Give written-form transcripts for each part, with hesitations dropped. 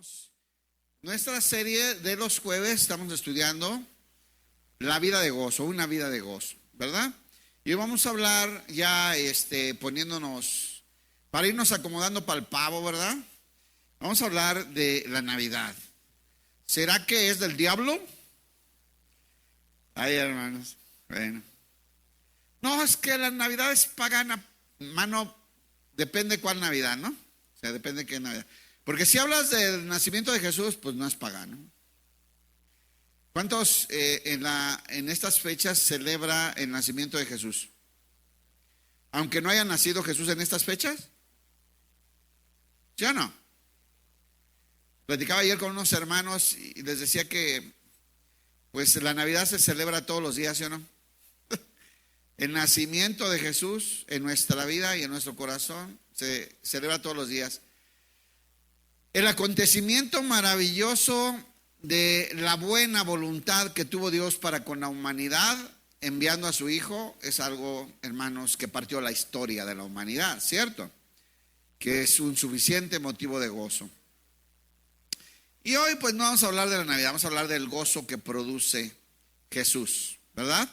Continuamos nuestra serie de los jueves. Estamos estudiando la vida de gozo, una vida de gozo, ¿verdad? Y hoy vamos a hablar ya poniéndonos, para irnos acomodando para el pavo, ¿verdad? Vamos a hablar de la Navidad. ¿Será que es del diablo? Ay, hermanos, bueno. No, es que la Navidad es pagana, mano, depende cuál Navidad, ¿no? O sea, depende de qué Navidad. Porque si hablas del nacimiento de Jesús, pues no es pagano. ¿Cuántos en estas fechas celebra el nacimiento de Jesús? Aunque no haya nacido Jesús en estas fechas. ¿Ya no? Platicaba ayer con unos hermanos y les decía que pues la Navidad se celebra todos los días, ¿sí o no? El nacimiento de Jesús en nuestra vida y en nuestro corazón se celebra todos los días. El acontecimiento maravilloso de la buena voluntad que tuvo Dios para con la humanidad, enviando a su Hijo, es algo, hermanos, que partió la historia de la humanidad, ¿cierto? Que es un suficiente motivo de gozo. Y hoy pues no vamos a hablar de la Navidad, vamos a hablar del gozo que produce Jesús, ¿verdad?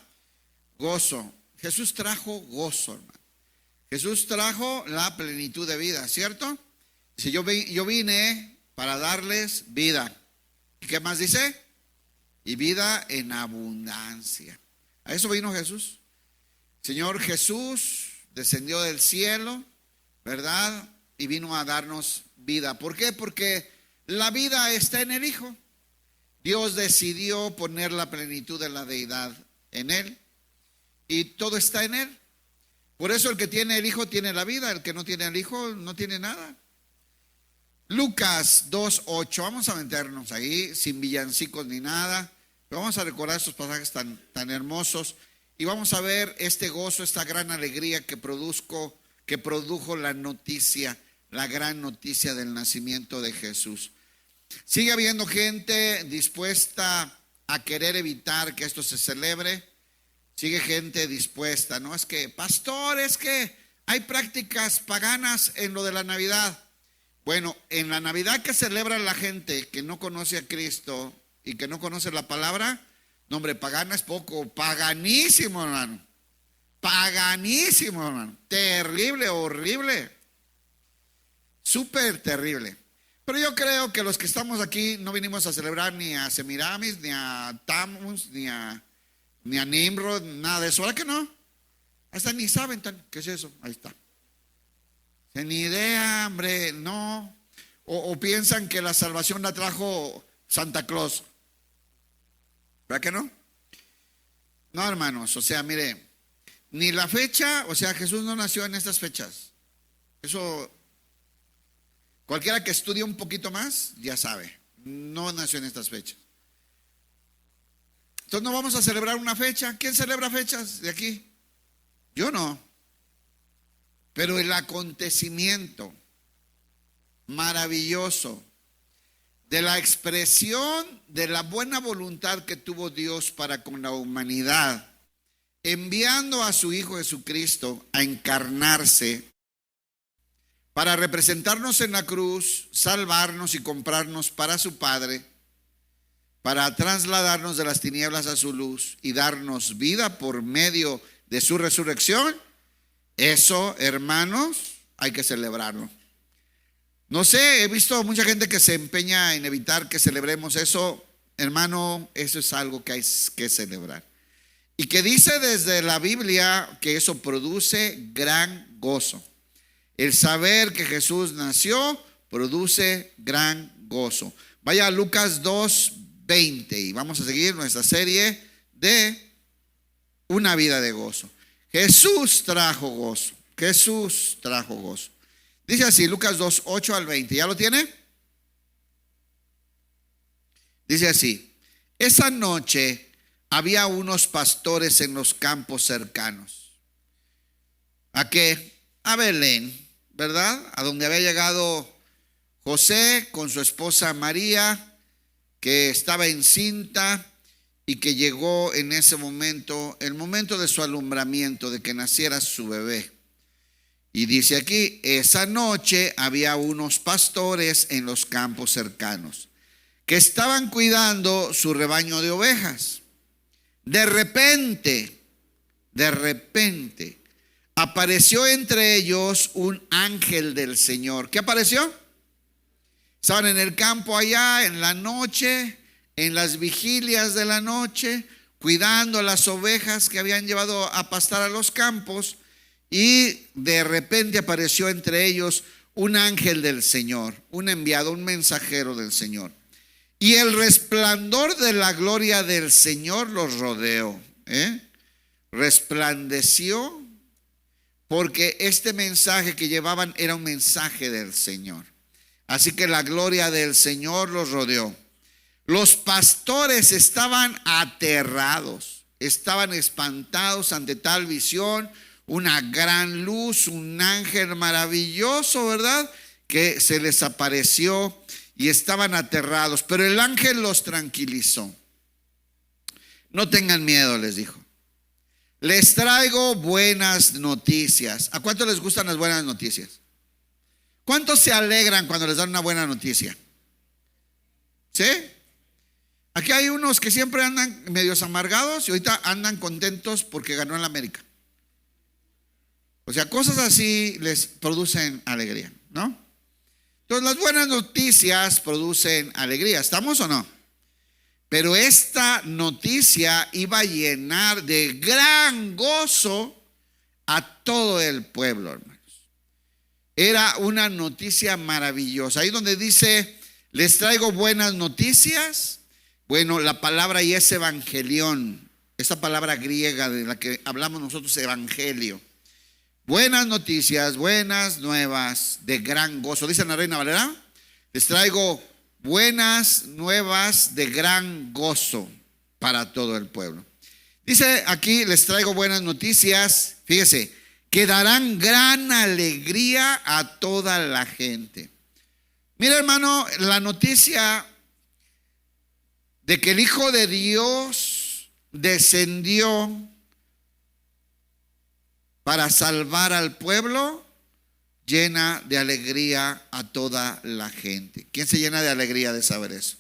Gozo. Jesús trajo gozo, hermano. Jesús trajo la plenitud de vida, ¿cierto? Dice, yo vine para darles vida. ¿Y qué más dice? Y vida en abundancia. A eso vino Jesús. Señor Jesús descendió del cielo, ¿verdad? Y vino a darnos vida. ¿Por qué? Porque la vida está en el Hijo. Dios decidió poner la plenitud de la deidad en Él. Y todo está en Él. Por eso el que tiene el Hijo tiene la vida. El que no tiene el Hijo no tiene nada. Lucas 2:8, vamos a meternos ahí sin villancicos ni nada, pero vamos a recordar estos pasajes tan hermosos y vamos a ver este gozo, esta gran alegría que produjo la noticia, la gran noticia del nacimiento de Jesús. Sigue habiendo gente dispuesta a querer evitar que esto se celebre, sigue gente dispuesta, ¿no? Es que, pastor, es que hay prácticas paganas en lo de la Navidad. Bueno, en la Navidad que celebra la gente que no conoce a Cristo y que no conoce la palabra, no, hombre, pagana es poco, paganísimo, hermano. Paganísimo, hermano. Terrible, horrible. Súper terrible. Pero yo creo que los que estamos aquí no vinimos a celebrar ni a Semiramis, ni a Tammuz, ni a Nimrod, nada de eso. ¿Verdad que no? Hasta ni saben qué es eso. Ahí está. Ni idea, hombre, no. O piensan que la salvación la trajo Santa Claus. ¿Verdad que no? No, hermanos, o sea, mire, ni la fecha, o sea, Jesús no nació en estas fechas. Eso, cualquiera que estudie un poquito más, ya sabe, no nació en estas fechas. Entonces no vamos a celebrar una fecha. ¿Quién celebra fechas de aquí? Yo no. Pero el acontecimiento maravilloso de la expresión de la buena voluntad que tuvo Dios para con la humanidad, enviando a su Hijo Jesucristo a encarnarse para representarnos en la cruz, salvarnos y comprarnos para su Padre, para trasladarnos de las tinieblas a su luz y darnos vida por medio de su resurrección. Eso, hermanos, hay que celebrarlo. No sé, he visto mucha gente que se empeña en evitar que celebremos eso. Hermano, eso es algo que hay que celebrar. Y que dice desde la Biblia que eso produce gran gozo. El saber que Jesús nació produce gran gozo. Vaya a Lucas 2:20 y vamos a seguir nuestra serie de una vida de gozo. Jesús trajo gozo. Jesús trajo gozo. Dice así, Lucas 2:8 al 20. ¿Ya lo tiene? Dice así: esa noche había unos pastores en los campos cercanos. ¿A qué? A Belén, ¿verdad? A donde había llegado José con su esposa María, que estaba encinta y que llegó en ese momento, el momento de su alumbramiento, de que naciera su bebé. Y dice aquí, esa noche había unos pastores en los campos cercanos que estaban cuidando su rebaño de ovejas. De repente, apareció entre ellos un ángel del Señor. ¿Qué apareció? Estaban en el campo allá en la noche, en las vigilias de la noche, cuidando las ovejas que habían llevado a pastar a los campos, y de repente apareció entre ellos un ángel del Señor, un enviado, un mensajero del Señor. Y el resplandor de la gloria del Señor los rodeó. Resplandeció, porque este mensaje que llevaban era un mensaje del Señor. Así que la gloria del Señor los rodeó. Los pastores estaban aterrados, estaban espantados ante tal visión, una gran luz, un ángel maravilloso, ¿verdad?, que se les apareció, y estaban aterrados. Pero el ángel los tranquilizó. No tengan miedo, les dijo. Les traigo buenas noticias. ¿A cuántos les gustan las buenas noticias? ¿Cuántos se alegran cuando les dan una buena noticia? ¿Sí? Aquí hay unos que siempre andan medios amargados y ahorita andan contentos porque ganó en la América. O sea, cosas así les producen alegría, ¿no? Entonces, las buenas noticias producen alegría, ¿estamos o no? Pero esta noticia iba a llenar de gran gozo a todo el pueblo, hermanos. Era una noticia maravillosa. Ahí donde dice, les traigo buenas noticias. Bueno, la palabra ahí es evangelión. Esta palabra griega de la que hablamos nosotros, evangelio. Buenas noticias, buenas nuevas de gran gozo. Dice la Reina Valera, les traigo buenas nuevas de gran gozo para todo el pueblo. Dice aquí, les traigo buenas noticias, fíjese, que darán gran alegría a toda la gente. Mira, hermano, la noticia de que el Hijo de Dios descendió para salvar al pueblo, llena de alegría a toda la gente. ¿Quién se llena de alegría de saber eso?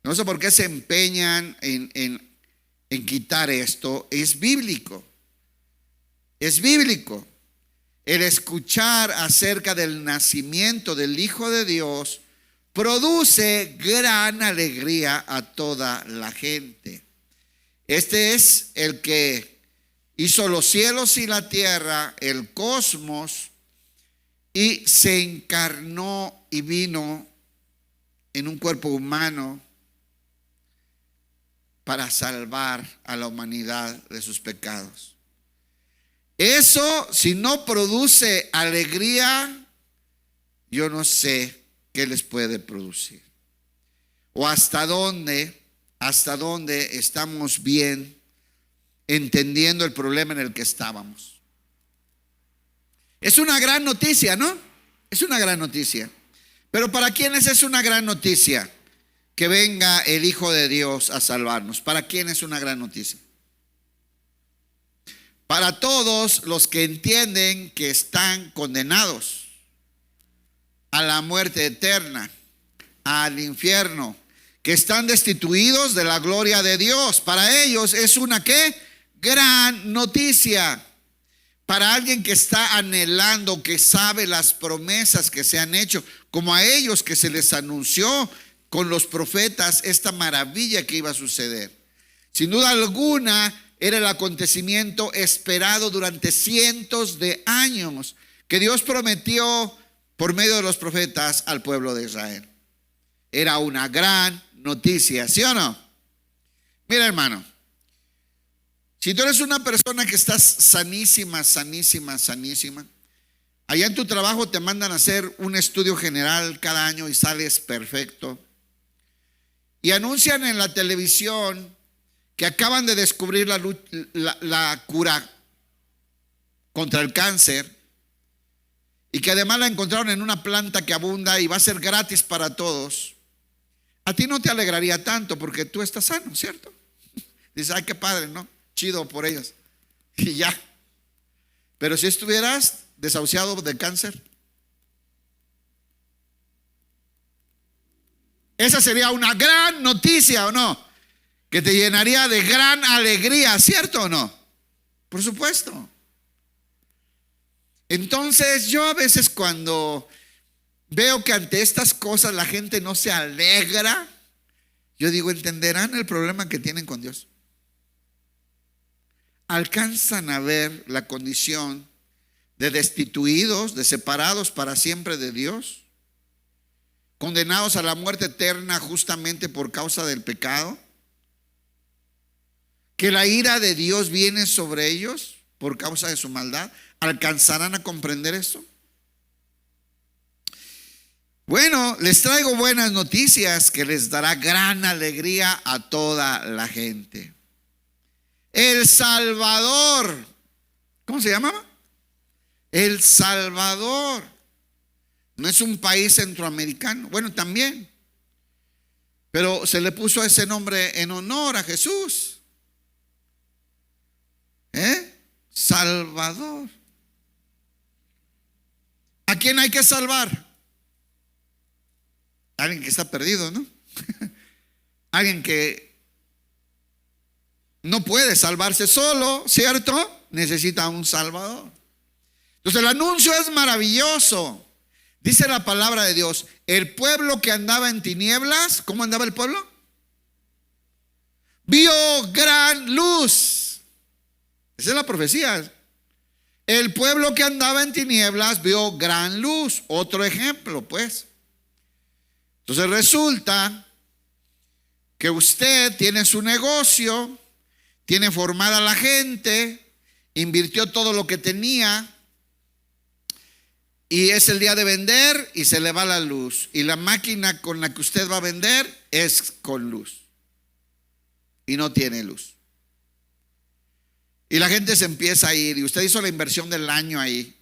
No sé por qué se empeñan en quitar esto. Es bíblico. Es bíblico. El escuchar acerca del nacimiento del Hijo de Dios produce gran alegría a toda la gente. Este es el que hizo los cielos y la tierra, el cosmos, y se encarnó y vino en un cuerpo humano para salvar a la humanidad de sus pecados. Eso, si no produce alegría, yo no sé qué les puede producir. O hasta dónde estamos bien entendiendo el problema en el que estábamos. Es una gran noticia, ¿no? Es una gran noticia. Pero ¿para quiénes es una gran noticia que venga el Hijo de Dios a salvarnos? ¿Para quién es una gran noticia? Para todos los que entienden que están condenados a la muerte eterna, al infierno, que están destituidos de la gloria de Dios. Para ellos es una ¿qué? Gran noticia. Para alguien que está anhelando, que sabe las promesas que se han hecho, como a ellos que se les anunció con los profetas esta maravilla que iba a suceder. Sin duda alguna era el acontecimiento esperado durante cientos de años que Dios prometió por medio de los profetas al pueblo de Israel. Era una gran noticia, ¿sí o no? Mira, hermano, si tú eres una persona que estás sanísima, allá en tu trabajo te mandan a hacer un estudio general cada año y sales perfecto, y anuncian en la televisión que acaban de descubrir la cura contra el cáncer, y que además la encontraron en una planta que abunda y va a ser gratis para todos. A ti no te alegraría tanto porque tú estás sano, ¿cierto? Dices, ay, qué padre, ¿no? Chido por ellos. Y ya. Pero si estuvieras desahuciado de cáncer? Esa sería una gran noticia, ¿o no? Que te llenaría de gran alegría, ¿cierto o no? Por supuesto. Entonces yo a veces cuando veo que ante estas cosas la gente no se alegra, yo digo, ¿entenderán el problema que tienen con Dios? ¿Alcanzan a ver la condición de destituidos, de separados para siempre de Dios? ¿Condenados a la muerte eterna justamente por causa del pecado? ¿Que la ira de Dios viene sobre ellos por causa de su maldad? ¿Alcanzarán a comprender esto? Bueno, les traigo buenas noticias que les dará gran alegría a toda la gente. El Salvador, ¿cómo se llamaba? El Salvador. No es un país centroamericano, bueno, también, pero se le puso ese nombre en honor a Jesús. Salvador. ¿A quién hay que salvar? Alguien que está perdido, ¿no? Alguien que no puede salvarse solo, ¿cierto? Necesita un Salvador. Entonces el anuncio es maravilloso. Dice la palabra de Dios, el pueblo que andaba en tinieblas, ¿cómo andaba el pueblo? Vio gran luz. Esa es la profecía. El pueblo que andaba en tinieblas vio gran luz. Otro ejemplo, pues. Entonces resulta que usted tiene su negocio, tiene formada la gente, invirtió todo lo que tenía y es el día de vender y se le va la luz. Y la máquina con la que usted va a vender es con luz y no tiene luz. Y la gente se empieza a ir y usted hizo la inversión del año ahí.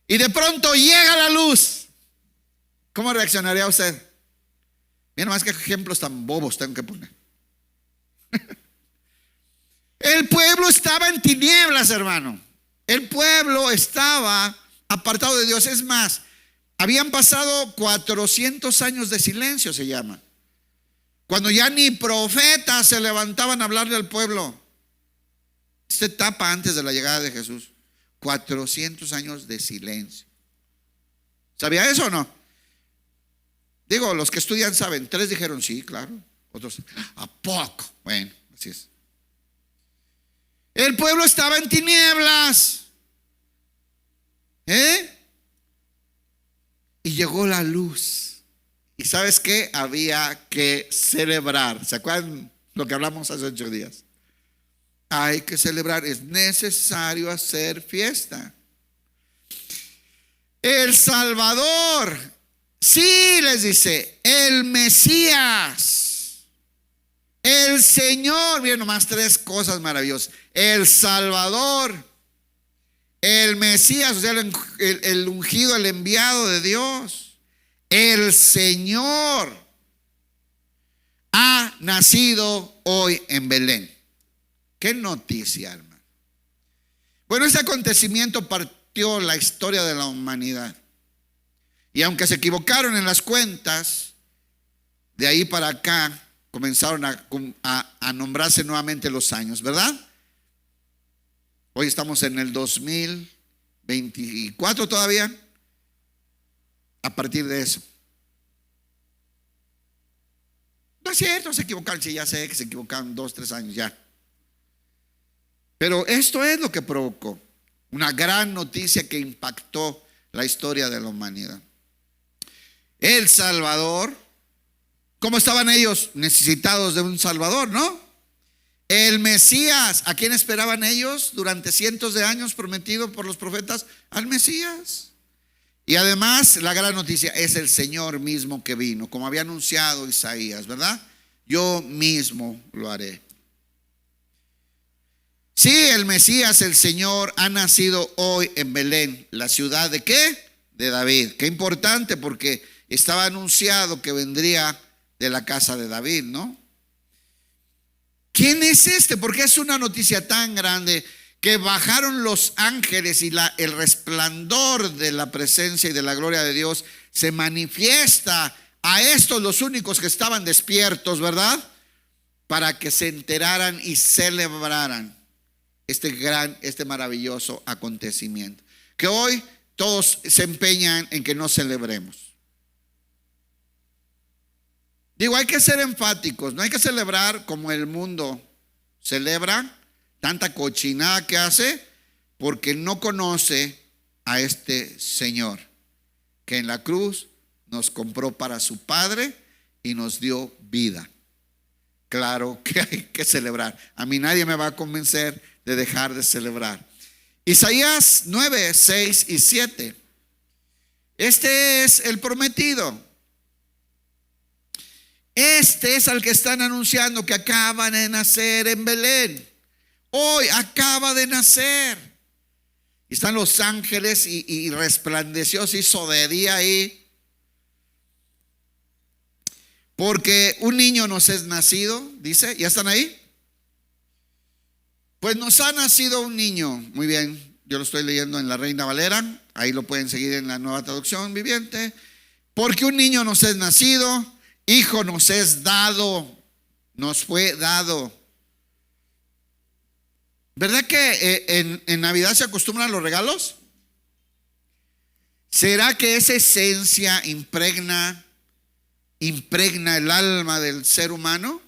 Y de pronto llega la luz. ¿Cómo reaccionaría usted? Mira más que ejemplos tan bobos tengo que poner. El pueblo estaba en tinieblas, hermano. El pueblo estaba apartado de Dios. Es más, habían pasado 400 años de silencio, se llama. Cuando ya ni profetas se levantaban a hablarle al pueblo. Esta etapa antes de la llegada de Jesús. 400 años de silencio. ¿Sabía eso o no? Digo, los que estudian saben. 3 dijeron sí, claro. Otros, ¿a poco? Bueno, así es. El pueblo estaba en tinieblas. Y llegó la luz. ¿Y sabes qué? Había que celebrar. ¿Se acuerdan lo que hablamos hace 8 días? Hay que celebrar. Es necesario hacer fiesta. El Salvador. Sí, les dice, el Mesías, el Señor. Miren nomás 3 cosas maravillosas. El Salvador, el Mesías, o sea, el ungido, el enviado de Dios. El Señor ha nacido hoy en Belén. Qué noticia, hermano. Bueno, este acontecimiento partió la historia de la humanidad. Y aunque se equivocaron en las cuentas, de ahí para acá comenzaron a nombrarse nuevamente los años, ¿verdad? Hoy estamos en el 2024 todavía. A partir de eso. No es cierto, se equivocaron. Sí, ya sé que se equivocaron 2, 3 años ya. Pero esto es lo que provocó una gran noticia que impactó la historia de la humanidad. El Salvador. ¿Cómo estaban ellos? Necesitados de un Salvador, ¿no? El Mesías. ¿A quién esperaban ellos durante cientos de años prometido por los profetas? Al Mesías. Y además la gran noticia es el Señor mismo que vino, como había anunciado Isaías, ¿verdad? Yo mismo lo haré. Sí, el Mesías, el Señor, ha nacido hoy en Belén. ¿La ciudad de qué? De David. Qué importante, porque estaba anunciado que vendría de la casa de David, ¿no? ¿Quién es este? Porque es una noticia tan grande que bajaron los ángeles y el resplandor de la presencia y de la gloria de Dios se manifiesta a estos, los únicos que estaban despiertos, ¿verdad? Para que se enteraran y celebraran este maravilloso acontecimiento, que hoy todos se empeñan en que no celebremos. Digo, hay que ser enfáticos, no hay que celebrar como el mundo celebra, tanta cochinada que hace, porque no conoce a este Señor que en la cruz nos compró para su Padre y nos dio vida. Claro que hay que celebrar. A mí nadie me va a convencer de dejar de celebrar. Isaías 9, 6 y 7. Este es el prometido. Este es al que están anunciando que acaba de nacer en Belén. Hoy acaba de nacer. Y están los ángeles y resplandeció, se hizo de día ahí. Porque un niño nos es nacido, dice, ¿ya están ahí? Pues nos ha nacido un niño. Muy bien, yo lo estoy leyendo en la Reina Valera. Ahí lo pueden seguir en la Nueva Traducción Viviente. Porque un niño nos es nacido, hijo nos es dado, nos fue dado. ¿Verdad que en Navidad se acostumbran los regalos? ¿Será que esa esencia impregna el alma del ser humano?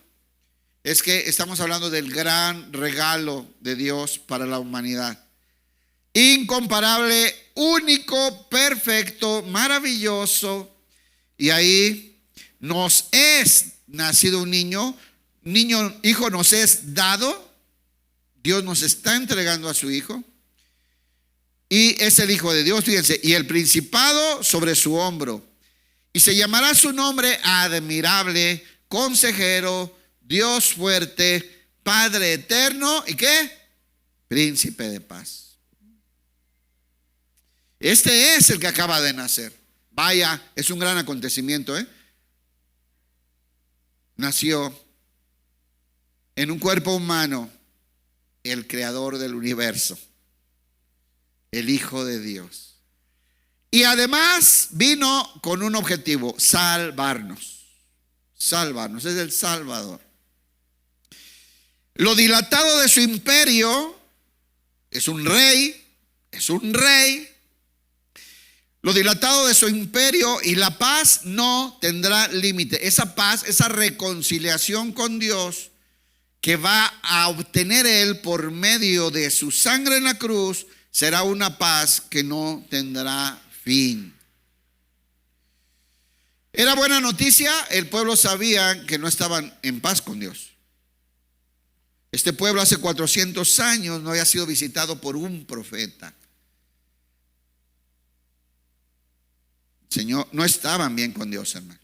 Es que estamos hablando del gran regalo de Dios para la humanidad. Incomparable, único, perfecto, maravilloso. Y ahí nos es nacido un niño, hijo nos es dado. Dios nos está entregando a su hijo. Y es el Hijo de Dios, fíjense, y el principado sobre su hombro. Y se llamará su nombre admirable, consejero, Dios fuerte, Padre eterno, ¿y qué? Príncipe de paz. Este es el que acaba de nacer. Vaya, es un gran acontecimiento, Nació en un cuerpo humano el creador del universo, el Hijo de Dios. Y además vino con un objetivo: salvarnos. Salvarnos, es el Salvador. Lo dilatado de su imperio, es un rey. Lo dilatado de su imperio y la paz no tendrá límite. Esa paz, esa reconciliación con Dios que va a obtener Él por medio de su sangre en la cruz, será una paz que no tendrá fin. Era buena noticia, el pueblo sabía que no estaban en paz con Dios. Este pueblo hace 400 años no había sido visitado por un profeta. Señor, no estaban bien con Dios, hermanos.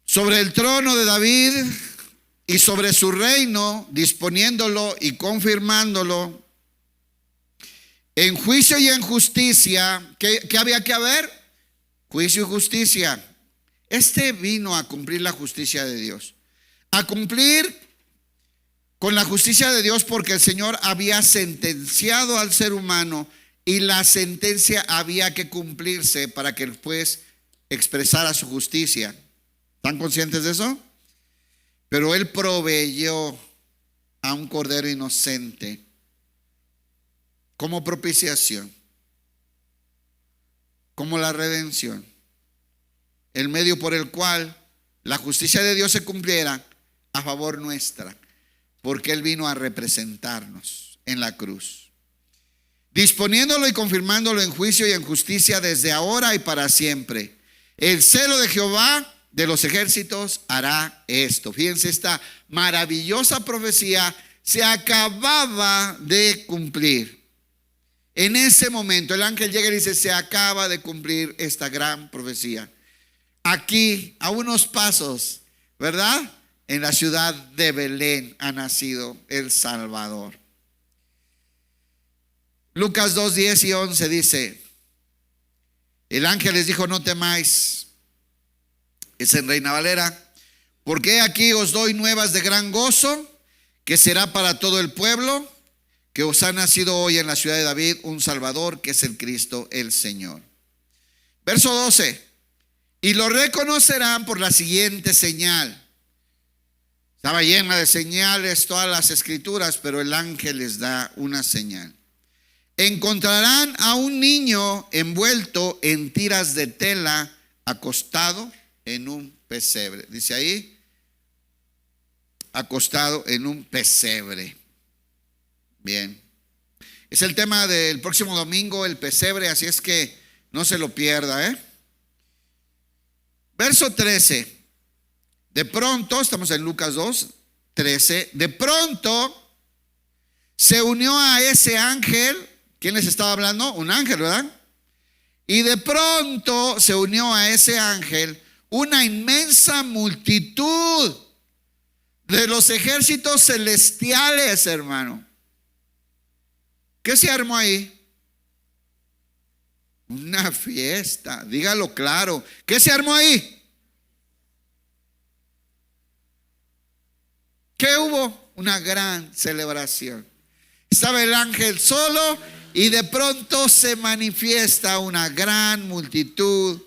Sobre el trono de David y sobre su reino, disponiéndolo y confirmándolo en juicio y en justicia. ¿Qué había que haber? Juicio y justicia. Este vino a cumplir la justicia de Dios, a cumplir con la justicia de Dios, porque el Señor había sentenciado al ser humano y la sentencia había que cumplirse para que el juez expresara su justicia. ¿Están conscientes de eso? Pero Él proveyó a un cordero inocente como propiciación, como la redención, el medio por el cual la justicia de Dios se cumpliera a favor nuestra, porque Él vino a representarnos en la cruz, disponiéndolo y confirmándolo en juicio y en justicia desde ahora y para siempre. El celo de Jehová de los ejércitos hará esto. Fíjense, esta maravillosa profecía se acababa de cumplir. En ese momento el ángel llega y dice: se acaba de cumplir esta gran profecía. Aquí, a unos pasos, ¿verdad? En la ciudad de Belén ha nacido el Salvador. Lucas 2, 10 y 11 dice: el ángel les dijo: no temáis. Es en Reina Valera. Porque aquí os doy nuevas de gran gozo, que será para todo el pueblo, que os ha nacido hoy en la ciudad de David un Salvador, que es el Cristo, el Señor. Verso 12. Y lo reconocerán por la siguiente señal. Estaba llena de señales todas las escrituras, pero el ángel les da una señal. Encontrarán a un niño envuelto en tiras de tela, acostado en un pesebre. Dice ahí, acostado en un pesebre. Bien. Es el tema del próximo domingo, el pesebre, así es que no se lo pierda, Verso 13. De pronto, estamos en Lucas 2, 13. De pronto se unió a ese ángel. ¿Quién les estaba hablando? Un ángel, ¿verdad? Y de pronto se unió a ese ángel una inmensa multitud de los ejércitos celestiales, hermano. ¿Qué se armó ahí? Una fiesta, dígalo claro. ¿Qué se armó ahí? ¿Qué hubo? Una gran celebración. Estaba el ángel solo y de pronto se manifiesta una gran multitud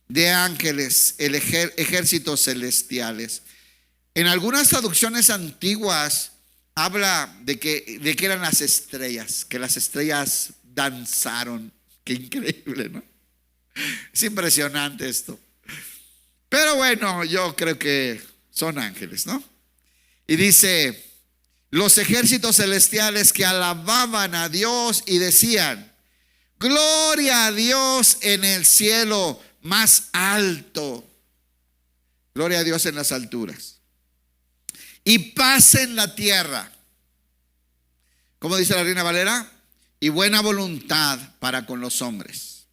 de ángeles, ejércitos celestiales. En algunas traducciones antiguas habla de que eran las estrellas, que las estrellas danzaron. Qué increíble, ¿no? Es impresionante esto. Pero bueno, yo creo que son ángeles, ¿no? Y dice, los ejércitos celestiales que alababan a Dios y decían, gloria a Dios en el cielo más alto. Gloria a Dios en las alturas. Y paz en la tierra. ¿Cómo dice la Reina Valera? Y buena voluntad para con los hombres.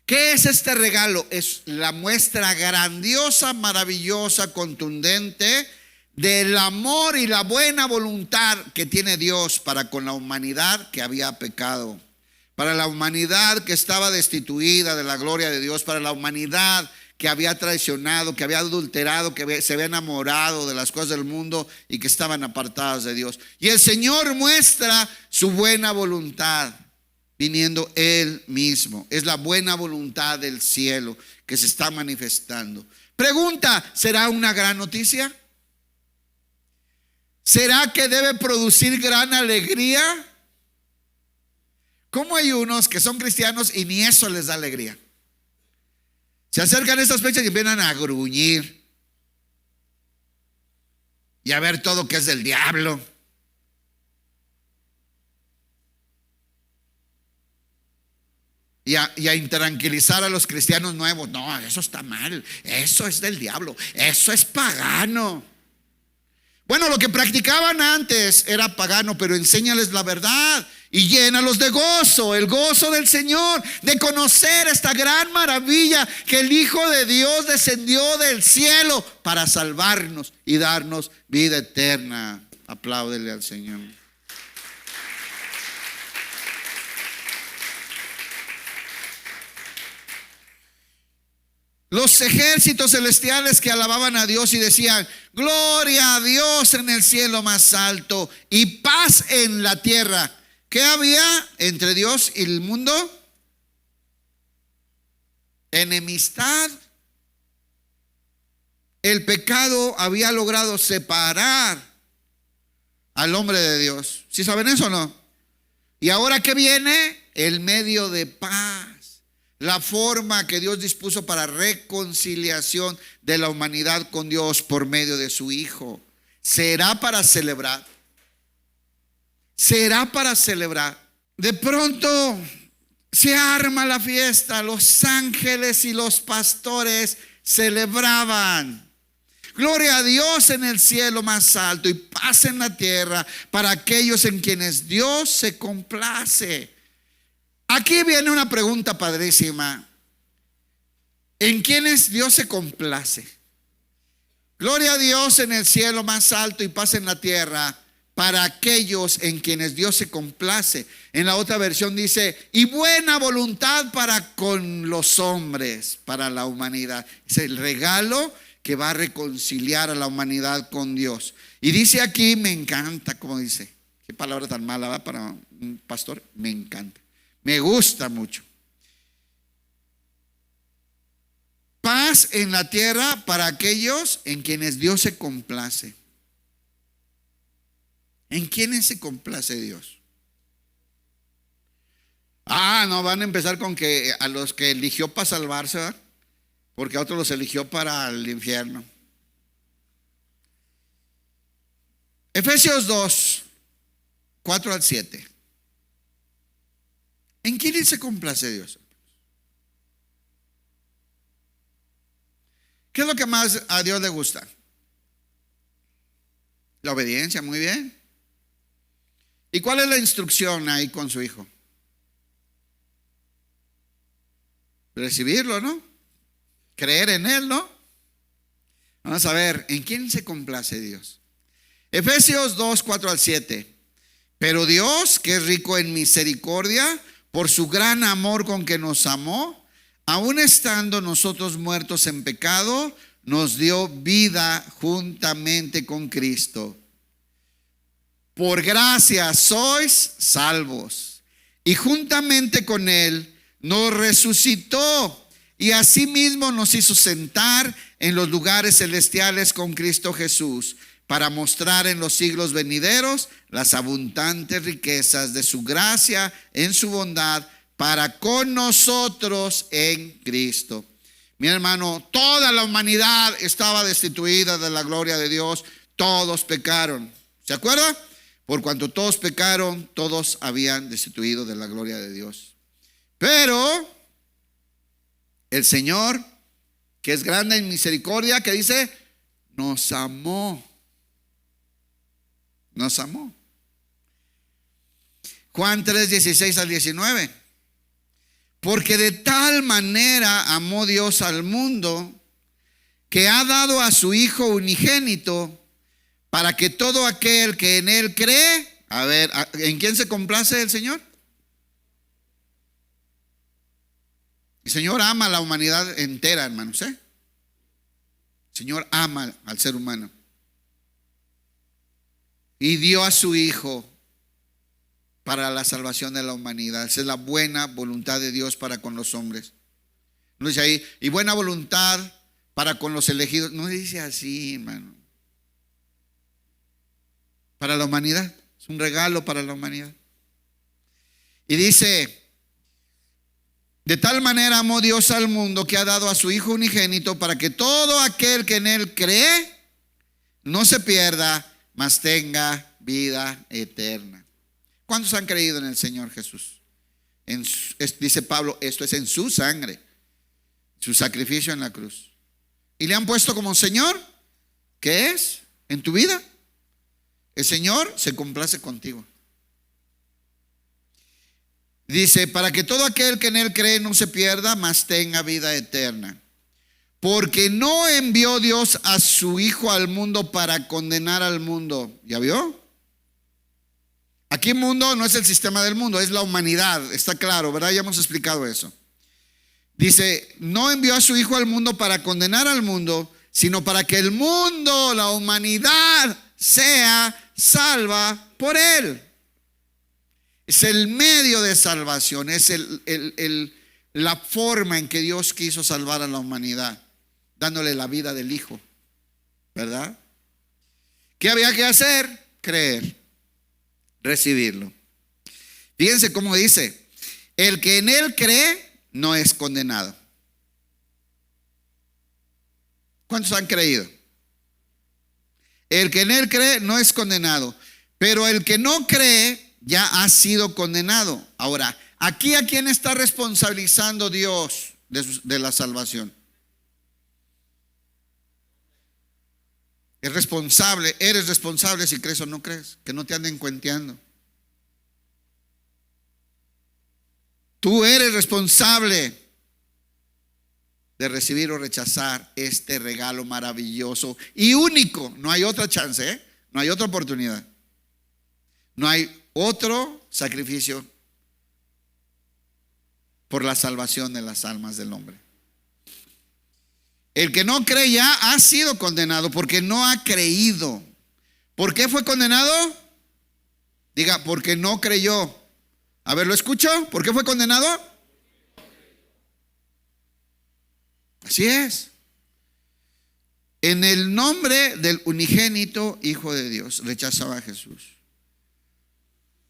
¿Qué es este regalo? Es la muestra grandiosa, maravillosa, contundente del amor y la buena voluntad que tiene Dios para con la humanidad que había pecado, para la humanidad que estaba destituida de la gloria de Dios, para la humanidad que había traicionado, que había adulterado, que se había enamorado de las cosas del mundo y que estaban apartadas de Dios. Y el Señor muestra su buena voluntad viniendo Él mismo. Es la buena voluntad del cielo que se está manifestando. Pregunta, ¿será una gran noticia? ¿Será que debe producir gran alegría? ¿Cómo hay unos que son cristianos y ni eso les da alegría? Se acercan estas fechas y empiezan a gruñir y a ver todo que es del diablo. Y a intranquilizar a los cristianos nuevos. No, eso está mal, eso es del diablo, eso es pagano. Bueno, lo que practicaban antes era pagano, pero enséñales la verdad y llénalos de gozo, el gozo del Señor, de conocer esta gran maravilla que el Hijo de Dios descendió del cielo para salvarnos y darnos vida eterna. Apláudele al Señor. Los ejércitos celestiales que alababan a Dios y decían, gloria a Dios en el cielo más alto y paz en la tierra. ¿Qué había entre Dios y el mundo? Enemistad. El pecado había logrado separar al hombre de Dios. ¿Sí saben eso o no? Y ahora que viene el medio de paz. La forma que Dios dispuso para reconciliación de la humanidad con Dios por medio de su Hijo. ¿Será para celebrar? ¿Será para celebrar? De pronto se arma la fiesta. Los ángeles y los pastores celebraban. Gloria a Dios en el cielo más alto y paz en la tierra para aquellos en quienes Dios se complace. Aquí viene una pregunta padrísima. ¿En quiénes Dios se complace? Gloria a Dios en el cielo más alto y paz en la tierra para aquellos en quienes Dios se complace. En la otra versión dice, y buena voluntad para con los hombres, para la humanidad. Es el regalo que va a reconciliar a la humanidad con Dios. Y dice aquí, me encanta, como dice, qué palabra tan mala, ¿va? Para un pastor, me encanta, me gusta mucho. Paz en la tierra para aquellos en quienes Dios se complace. ¿En quiénes se complace Dios? No van a empezar con que a los que eligió para salvarse, ¿verdad? Porque a otros los eligió para el infierno. Efesios 2, 4 al 7. ¿En quiénes se complace Dios? ¿Qué es lo que más a Dios le gusta? La obediencia, muy bien. ¿Y cuál es la instrucción ahí con su hijo? Recibirlo, ¿no? Creer en él, ¿no? Vamos a ver, ¿en quién se complace Dios? Efesios 2, 4 al 7. Pero Dios, que es rico en misericordia, por su gran amor con que nos amó, aun estando nosotros muertos en pecado, nos dio vida juntamente con Cristo. Por gracia sois salvos, y juntamente con Él nos resucitó, y asimismo nos hizo sentar en los lugares celestiales con Cristo Jesús, para mostrar en los siglos venideros las abundantes riquezas de su gracia en su bondad para con nosotros en Cristo. Mi hermano, toda la humanidad estaba destituida de la gloria de Dios. Todos pecaron. ¿Se acuerda? Por cuanto todos pecaron, todos habían destituido de la gloria de Dios. Pero el Señor, que es grande en misericordia, que dice, nos amó. Nos amó. Juan 3, 16 al 19. Porque de tal manera amó Dios al mundo, que ha dado a su Hijo unigénito, para que todo aquel que en Él cree. A ver, ¿en quién se complace el Señor? El Señor ama a la humanidad entera, hermanos, ¿eh? El Señor ama al ser humano. Y dio a su Hijo para la salvación de la humanidad. Esa es la buena voluntad de Dios para con los hombres. No dice ahí, y buena voluntad para con los elegidos. No dice así, hermano. Para la humanidad. Es un regalo para la humanidad. Y dice, de tal manera amó Dios al mundo, que ha dado a su Hijo unigénito, para que todo aquel que en Él cree no se pierda, mas tenga vida eterna. ¿Cuántos han creído en el Señor Jesús? Dice Pablo, esto es en su sangre, su sacrificio en la cruz. Y le han puesto como Señor. ¿Qué es? En tu vida. El Señor se complace contigo. Dice, para que todo aquel que en Él cree no se pierda, mas tenga vida eterna. Porque no envió Dios a su Hijo al mundo para condenar al mundo. ¿Ya vio? Aquí mundo no es el sistema del mundo, es la humanidad. Está claro, ¿verdad? Ya hemos explicado eso. Dice, no envió a su Hijo al mundo para condenar al mundo, sino para que el mundo, la humanidad, sea salva por Él. Es el medio de salvación, es la forma en que Dios quiso salvar a la humanidad, dándole la vida del Hijo, ¿verdad? ¿Qué había que hacer? Creer, recibirlo. Fíjense cómo dice, el que en Él cree no es condenado. ¿Cuántos han creído? El que en Él cree no es condenado, pero el que no cree ya ha sido condenado. Ahora, aquí ¿a quién está responsabilizando Dios de la salvación? Es responsable, eres responsable si crees o no crees, que no te anden cuenteando. Tú eres responsable de recibir o rechazar este regalo maravilloso y único. No hay otra chance, ¿eh? No hay otra oportunidad. No hay otro sacrificio por la salvación de las almas del hombre. El que no cree ya ha sido condenado porque no ha creído. ¿Por qué fue condenado? Diga, porque no creyó. A ver, ¿lo escucho? ¿Por qué fue condenado? Así es. En el nombre del unigénito Hijo de Dios, rechazaba a Jesús.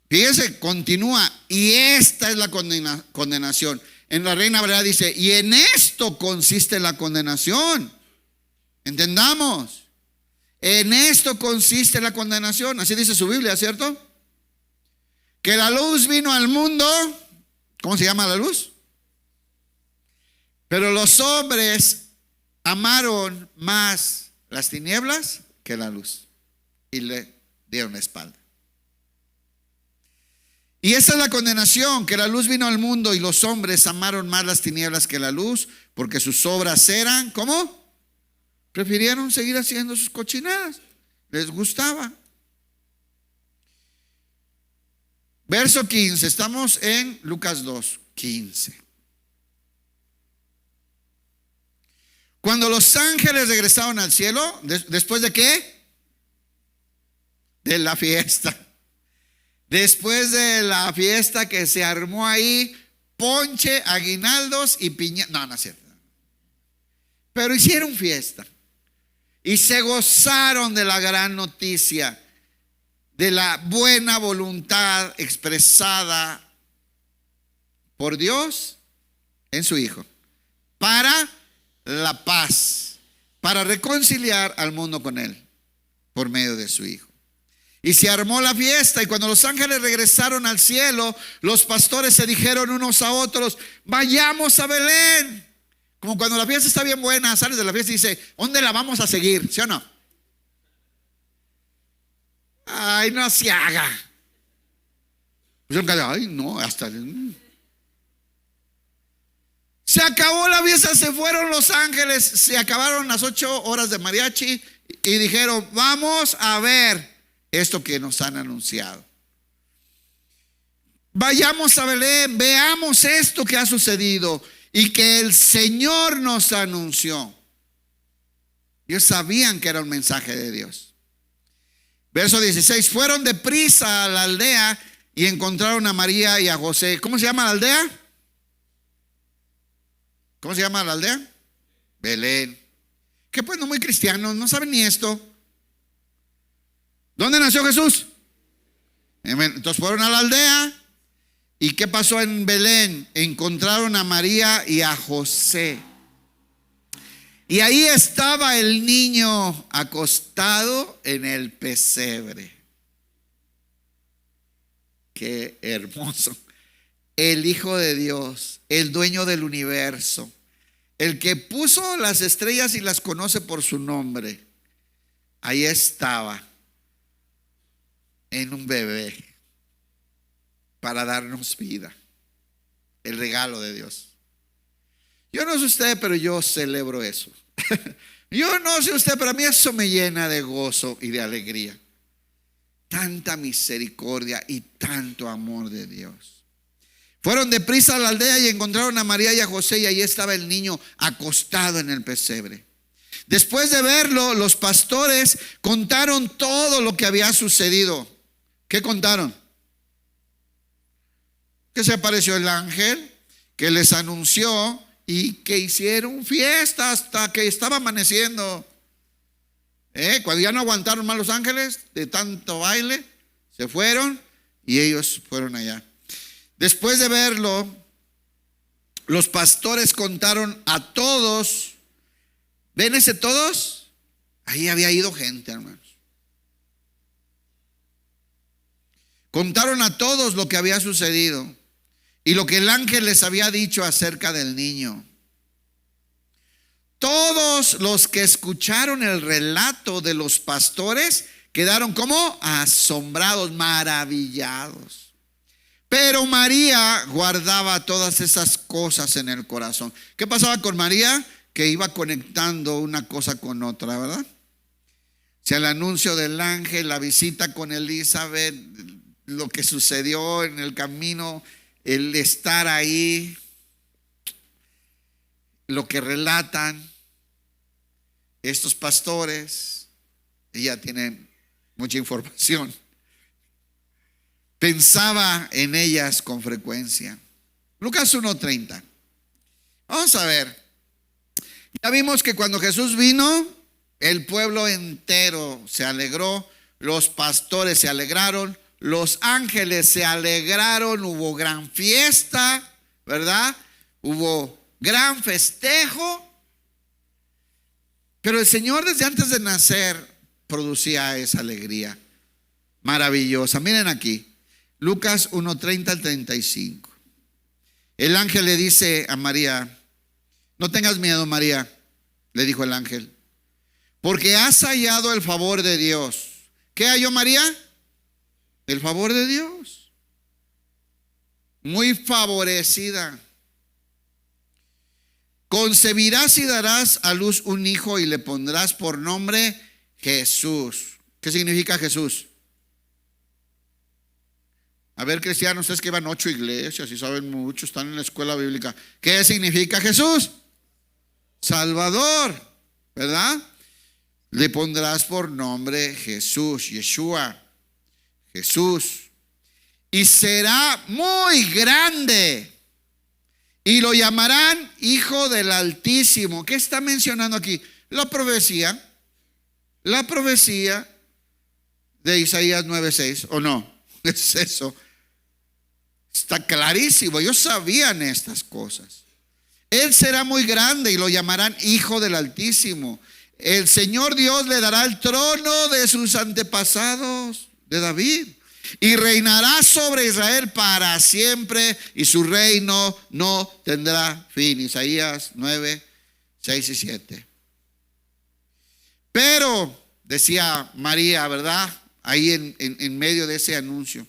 Fíjense, continúa. Y esta es la condenación. En la Reina Valera dice, y en esto consiste la condenación. Entendamos. En esto consiste la condenación. Así dice su Biblia, ¿cierto? Que la luz vino al mundo. ¿Cómo se llama la luz? Pero los hombres amaron más las tinieblas que la luz y le dieron la espalda. Y esa es la condenación, que la luz vino al mundo y los hombres amaron más las tinieblas que la luz, porque sus obras eran, ¿cómo? Prefirieron seguir haciendo sus cochinadas. Les gustaba. Verso 15, estamos en Lucas 2, 15. Cuando los ángeles regresaron al cielo, ¿después de qué? De la fiesta. Después de la fiesta que se armó ahí, ponche, aguinaldos y piña. No, no es cierto. Pero hicieron fiesta y se gozaron de la gran noticia, de la buena voluntad expresada por Dios en su Hijo, para la paz, para reconciliar al mundo con Él por medio de su Hijo. Y se armó la fiesta, y cuando los ángeles regresaron al cielo, los pastores se dijeron unos a otros, vayamos a Belén. Como cuando la fiesta está bien buena, sales de la fiesta y dices, ¿dónde la vamos a seguir? ¿Sí o no? Ay, no se haga. Ay, no, hasta... Se acabó la fiesta, se fueron los ángeles, se acabaron las 8 horas de mariachi y dijeron, vamos a ver esto que nos han anunciado. Vayamos a Belén, veamos esto que ha sucedido y que el Señor nos anunció. Ellos sabían que era un mensaje de Dios. Verso 16, fueron deprisa a la aldea y encontraron a María y a José. ¿Cómo se llama la aldea? ¿Cómo se llama la aldea? Belén. Que pues no muy cristianos, no saben ni esto. ¿Dónde nació Jesús? Entonces fueron a la aldea. ¿Y qué pasó en Belén? Encontraron a María y a José. Y ahí estaba el niño acostado en el pesebre. Qué hermoso. El Hijo de Dios, el dueño del universo, el que puso las estrellas y las conoce por su nombre. Ahí estaba en un bebé para darnos vida, el regalo de Dios. Yo no sé usted, pero yo celebro eso. Yo no sé usted, pero a mí eso me llena de gozo y de alegría. Tanta misericordia y tanto amor de Dios. Fueron deprisa a la aldea y encontraron a María y a José, y ahí estaba el niño acostado en el pesebre. Después de verlo, los pastores contaron todo lo que había sucedido. ¿Qué contaron? Que se apareció el ángel, que les anunció y que hicieron fiesta hasta que estaba amaneciendo. Cuando ya no aguantaron más los ángeles de tanto baile, se fueron y ellos fueron allá. Después de verlo, los pastores contaron a todos. ¿Ven ese todos? Ahí había ido gente, hermanos. Contaron a todos lo que había sucedido y lo que el ángel les había dicho acerca del niño. Todos los que escucharon el relato de los pastores quedaron como asombrados, maravillados. Pero María guardaba todas esas cosas en el corazón. ¿Qué pasaba con María? Que iba conectando una cosa con otra, ¿verdad? O sea, el anuncio del ángel, la visita con Elizabeth, lo que sucedió en el camino, el estar ahí, lo que relatan. estos pastores, ella tiene mucha información, pensaba en ellas con frecuencia. Lucas 1:30. Vamos a ver. Ya vimos que cuando Jesús vino, el pueblo entero se alegró, los pastores se alegraron, los ángeles se alegraron, hubo gran fiesta, ¿verdad? Hubo gran festejo. Pero el Señor desde antes de nacer producía esa alegría maravillosa. Miren aquí, Lucas 1:30 al 35. El ángel le dice a María: no tengas miedo, María, le dijo el ángel, porque has hallado el favor de Dios. ¿Qué halló María? El favor de Dios. Muy favorecida. Concebirás y darás a luz un hijo y le pondrás por nombre Jesús. ¿Qué significa Jesús? A ver, cristianos, ustedes que van 8 iglesias y saben mucho, están en la escuela bíblica. ¿Qué significa Jesús? Salvador, ¿verdad? Le pondrás por nombre Jesús, Yeshua, Jesús. Y será muy grande y lo llamarán Hijo del Altísimo. ¿Qué está mencionando aquí? La profecía de Isaías 9:6, ¿o no? Es eso. Está clarísimo, ellos sabían estas cosas. Él será muy grande y lo llamarán Hijo del Altísimo. El Señor Dios le dará el trono de sus antepasados, de David, y reinará sobre Israel para siempre, y su reino no tendrá fin. Isaías 9:6 y 7. Pero, decía María, ¿verdad? Ahí en medio de ese anuncio.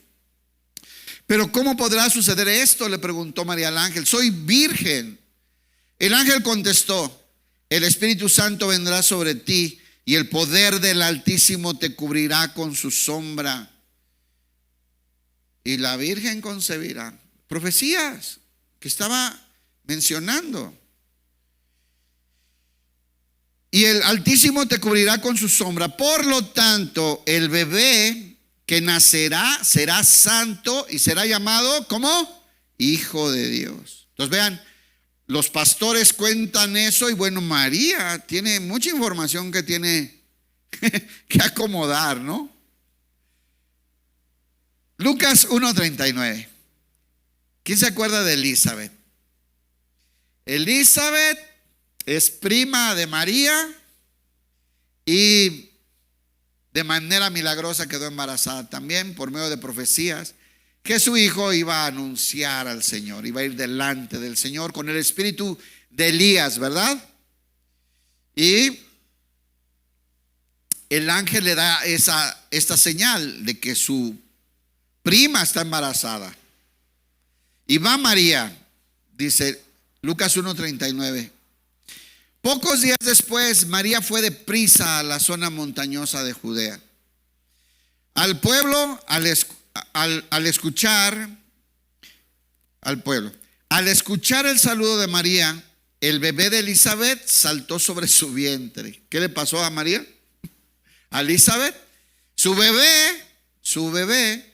Pero ¿cómo podrá suceder esto?, le preguntó María al ángel. Soy virgen. El ángel contestó: el Espíritu Santo vendrá sobre ti y el poder del Altísimo te cubrirá con su sombra. Y la virgen concebirá. Profecías que estaba mencionando. Y el Altísimo te cubrirá con su sombra. Por lo tanto, el bebé que nacerá será santo y será llamado como Hijo de Dios. Entonces vean, los pastores cuentan eso y bueno, María tiene mucha información que tiene que acomodar, ¿no? Lucas 1:39. ¿Quién se acuerda de Elizabeth? Elizabeth es prima de María y de manera milagrosa quedó embarazada también por medio de profecías, que su hijo iba a anunciar al Señor, iba a ir delante del Señor con el espíritu de Elías, ¿verdad? Y el ángel le da esta señal de que su prima está embarazada. Y va María, dice Lucas 1:39. Pocos días después, María fue deprisa a la zona montañosa de Judea. Al pueblo, al escuchar el saludo de María, el bebé de Elizabeth saltó sobre su vientre. ¿Qué le pasó a María? A Elizabeth, su bebé.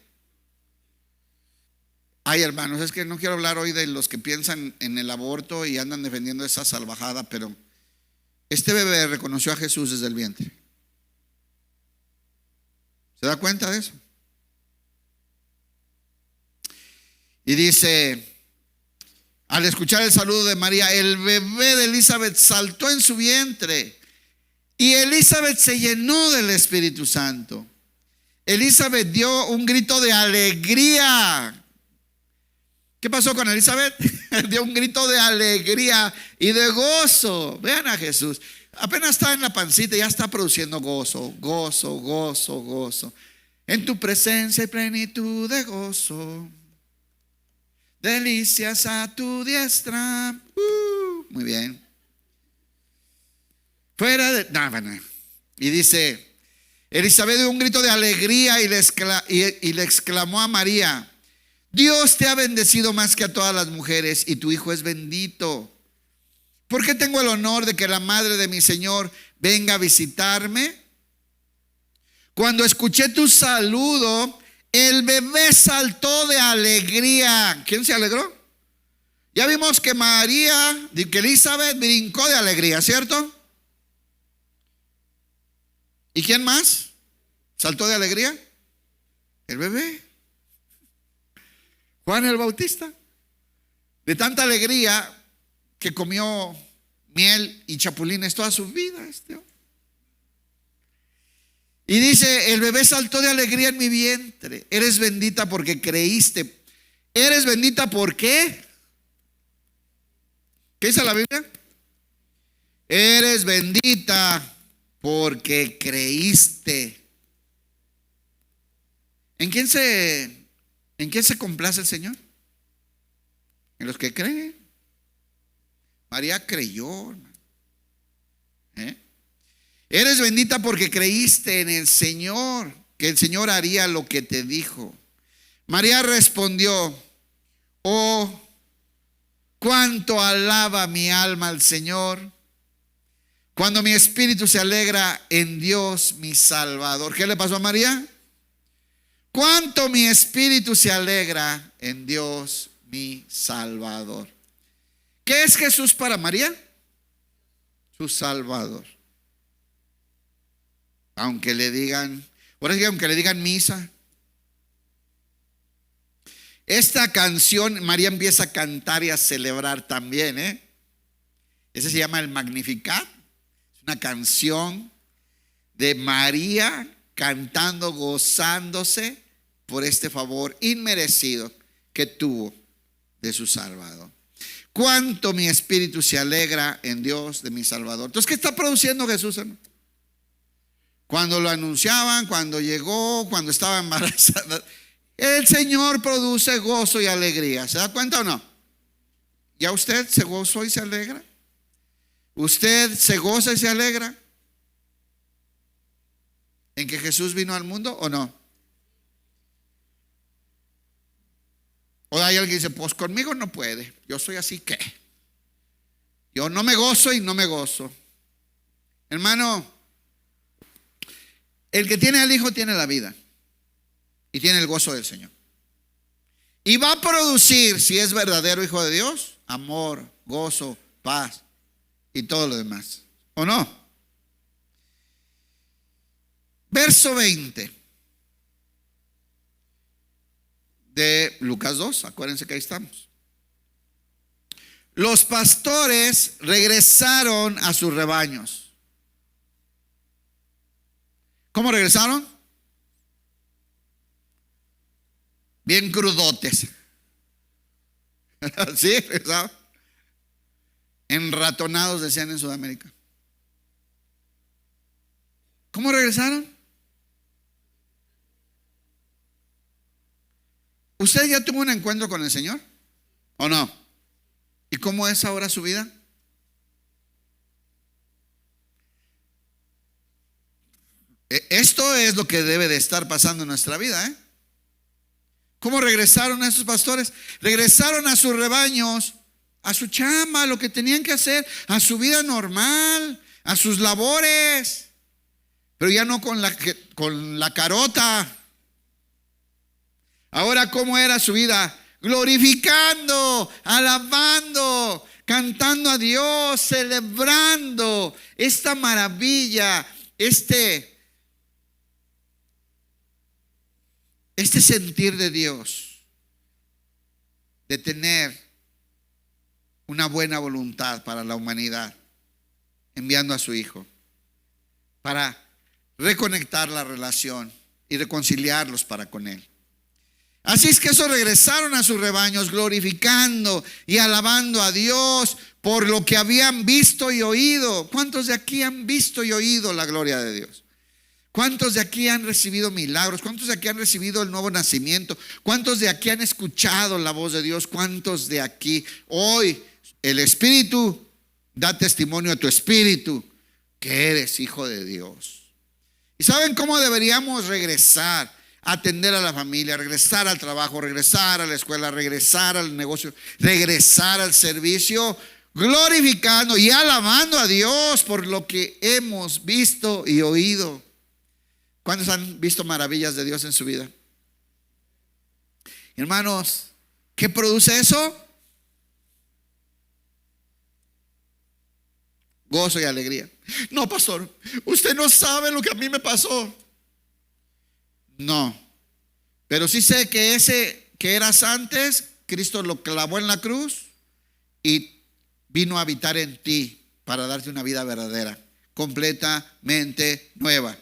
Ay, hermanos, es que no quiero hablar hoy de los que piensan en el aborto y andan defendiendo esa salvajada, pero este bebé reconoció a Jesús desde el vientre. ¿Se da cuenta de eso? Y dice, al escuchar el saludo de María, el bebé de Elizabeth saltó en su vientre y Elizabeth se llenó del Espíritu Santo. Elizabeth dio un grito de alegría. ¿Qué pasó con Elizabeth? Dio un grito de alegría y de gozo. Vean a Jesús. Apenas está en la pancita, ya está produciendo gozo, gozo, gozo, gozo. En tu presencia hay plenitud de gozo. Delicias a tu diestra. Muy bien. Fuera de... No. Y dice, Elizabeth dio un grito de alegría y le exclamó a María: Dios te ha bendecido más que a todas las mujeres y tu hijo es bendito. ¿Por qué tengo el honor de que la madre de mi Señor venga a visitarme? Cuando escuché tu saludo, el bebé saltó de alegría. ¿Quién se alegró? Ya vimos que que Elizabeth brincó de alegría, ¿cierto? ¿Y quién más saltó de alegría? El bebé. Juan el Bautista. De tanta alegría que comió miel y chapulines toda su vida este hombre. Y dice, el bebé saltó de alegría en mi vientre. Eres bendita porque creíste. Eres bendita ¿por qué? ¿Qué dice la Biblia? Eres bendita porque creíste. ¿En quién se complace el Señor? En los que creen. María creyó, hermano. Eres bendita porque creíste en el Señor, que el Señor haría lo que te dijo. María respondió, oh, cuánto alaba mi alma al Señor, cuando mi espíritu se alegra en Dios mi Salvador. ¿Qué le pasó a María? Cuánto mi espíritu se alegra en Dios mi Salvador. ¿Qué es Jesús para María? Su Salvador. Aunque le digan, por eso aunque le digan misa. Esta canción María empieza a cantar y a celebrar también, Ese se llama el Magnificat. Es una canción de María cantando, gozándose por este favor inmerecido que tuvo de su Salvador. Cuánto mi espíritu se alegra en Dios de mi Salvador. Entonces, ¿qué está produciendo Jesús, hermano? Cuando lo anunciaban, cuando llegó, cuando estaba embarazada, el Señor produce gozo y alegría. ¿Se da cuenta o no? ¿Ya usted se gozó y se alegra? ¿Usted se goza y se alegra en que Jesús vino al mundo o no? O hay alguien que dice, pues conmigo no puede, yo soy así que yo no me gozo y no me gozo. Hermano, el que tiene al Hijo tiene la vida y tiene el gozo del Señor. Y va a producir, si es verdadero hijo de Dios, amor, gozo, paz y todo lo demás. ¿O no? Verso 20 de Lucas 2, acuérdense que ahí estamos. Los pastores regresaron a sus rebaños. ¿Cómo regresaron? Bien crudotes. ¿Sí? ¿Regresaron? Enratonados, decían en Sudamérica. ¿Cómo regresaron? ¿Usted ya tuvo un encuentro con el Señor? ¿O no? ¿Y cómo es ahora su vida? Esto es lo que debe de estar pasando en nuestra vida, ¿Cómo regresaron esos pastores? Regresaron a sus rebaños, a su chamba, a lo que tenían que hacer, a su vida normal, a sus labores, pero ya no con la carota. Ahora, ¿cómo era su vida? Glorificando, alabando, cantando a Dios, celebrando esta maravilla, este sentir de Dios, de tener una buena voluntad para la humanidad, enviando a su Hijo para reconectar la relación y reconciliarlos para con Él. Así es que esos regresaron a sus rebaños glorificando y alabando a Dios por lo que habían visto y oído. ¿Cuántos de aquí han visto y oído la gloria de Dios? ¿Cuántos de aquí han recibido milagros? ¿Cuántos de aquí han recibido el nuevo nacimiento? ¿Cuántos de aquí han escuchado la voz de Dios? ¿Cuántos de aquí hoy el Espíritu da testimonio a tu espíritu que eres hijo de Dios? ¿Y saben cómo deberíamos regresar? Atender a la familia, regresar al trabajo, regresar a la escuela, regresar al negocio, regresar al servicio, glorificando y alabando a Dios por lo que hemos visto y oído. ¿Cuántos han visto maravillas de Dios en su vida? Hermanos, ¿qué produce eso? Gozo y alegría. No, pastor, usted no sabe lo que a mí me pasó. No, pero sí sé que ese que eras antes, Cristo lo clavó en la cruz y vino a habitar en ti para darte una vida verdadera, completamente nueva.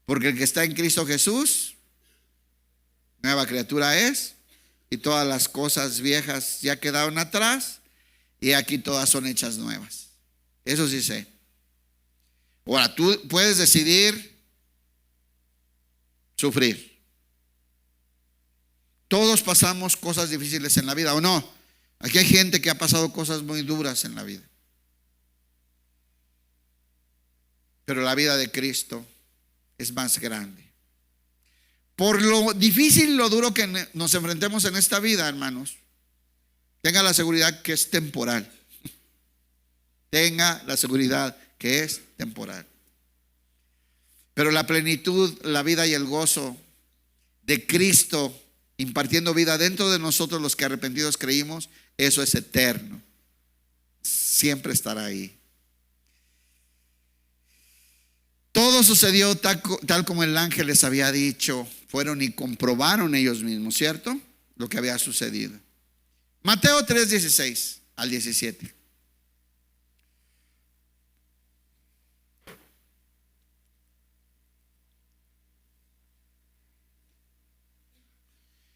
Porque el que está en Cristo Jesús, nueva criatura es, y todas las cosas viejas ya quedaron atrás, y aquí todas son hechas nuevas. Eso sí sé. Ahora, tú puedes decidir sufrir. Todos pasamos cosas difíciles en la vida, ¿o no? Aquí hay gente que ha pasado cosas muy duras en la vida. Pero la vida de Cristo es más grande. Por lo difícil y lo duro que nos enfrentemos en esta vida, hermanos, tenga la seguridad que es temporal. Tenga la seguridad que es temporal. Pero la plenitud, la vida y el gozo de Cristo impartiendo vida dentro de nosotros, los que arrepentidos creímos, eso es eterno. Siempre estará ahí. Todo sucedió tal como el ángel les había dicho. Fueron y comprobaron ellos mismos, ¿cierto? Lo que había sucedido. Mateo 3:16 al 17.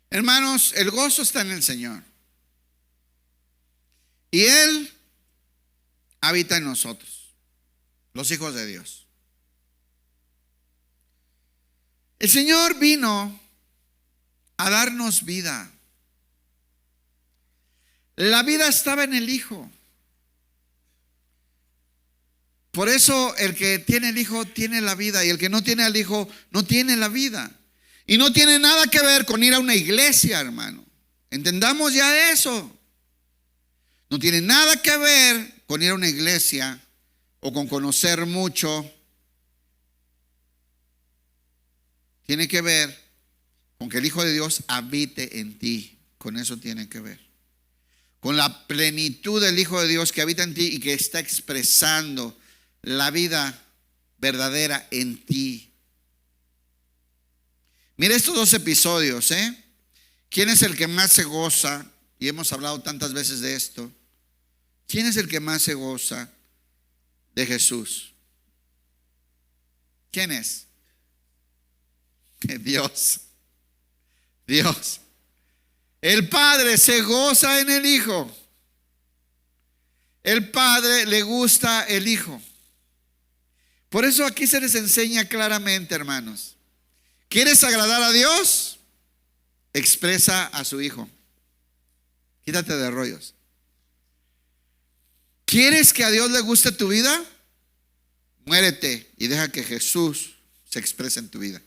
Hermanos, el gozo está en el Señor. Y Él habita en nosotros, los hijos de Dios. El Señor vino a darnos vida. La vida estaba en el Hijo. Por eso el que tiene el Hijo tiene la vida, y el que no tiene al Hijo no tiene la vida. Y no tiene nada que ver con ir a una iglesia, hermano. Entendamos ya eso. No tiene nada que ver con ir a una iglesia o con conocer mucho. Tiene que ver con que el Hijo de Dios habite en ti. Con eso tiene que ver. Con la plenitud del Hijo de Dios que habita en ti y que está expresando la vida verdadera en ti. Mira estos dos episodios, ¿Quién es el que más se goza? Y hemos hablado tantas veces de esto. ¿Quién es el que más se goza de Jesús? ¿Quién es? Dios. Dios. El Padre se goza en el Hijo. El Padre le gusta el Hijo. Por eso aquí se les enseña claramente, hermanos. ¿Quieres agradar a Dios? Expresa a su Hijo. Quítate de rollos. ¿Quieres que a Dios le guste tu vida? Muérete y deja que Jesús se exprese en tu vida.